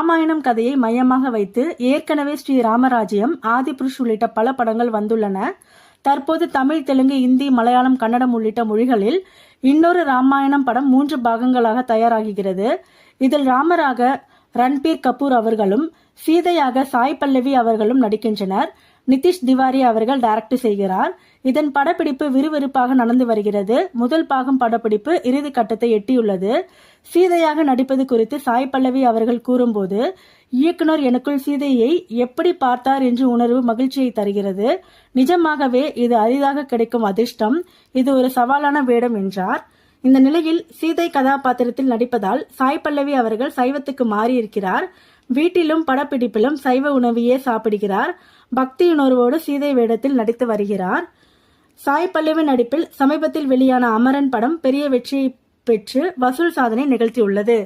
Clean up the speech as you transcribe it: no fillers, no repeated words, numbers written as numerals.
ராமாயணம் கதையை மையமாக வைத்து ஏற்கனவே ஸ்ரீ ராமராஜ்யம், ஆதிபுருஷ் உள்ளிட்ட பல படங்கள் வந்துள்ளன. தற்போது தமிழ், தெலுங்கு, இந்தி, மலையாளம், கன்னடம் உள்ளிட்ட மொழிகளில் இன்னொரு ராமாயணம் படம் 3 பாகங்களாக தயாராகிறது. இதில் ராமராக ரன்பீர் கபூர் அவர்களும், சீதையாக சாய் பல்லவி அவர்களும் நடிக்கின்றனர். நிதிஷ் திவாரி அவர்கள் டைரக்ட் செய்கிறார். இதன் படப்பிடிப்பு விறுவிறுப்பாக நடந்து வருகிறது. முதல் பாகம் படப்பிடிப்பு இறுதி கட்டத்தை எட்டியுள்ளது. சீதையாக நடிப்பது குறித்து சாய் பல்லவி அவர்கள் கூறும்போது, இயக்குனர் எனக்குள் சீதையை எப்படி பார்த்தார் என்று உணர்வு மகிழ்ச்சியை தருகிறது. நிஜமாகவே இது அரிதாக கிடைக்கும் அதிர்ஷ்டம். இது ஒரு சவாலான வேடம் என்றார். இந்த நிலையில் சீதை கதாபாத்திரத்தில் நடிப்பதால் சாய் பல்லவி அவர்கள் சைவத்துக்கு மாறியிருக்கிறார். வீட்டிலும் படப்பிடிப்பிலும் சைவ உணவையே சாப்பிடுகிறார். பக்தியுணர்வோடு சீதை வேடத்தில் நடித்து வருகிறார். சாய் பல்லவி நடிப்பில் சமீபத்தில் வெளியான அமரன் படம் பெரிய வெற்றியை பெற்று வசூல் சாதனை நிகழ்த்தியுள்ளது.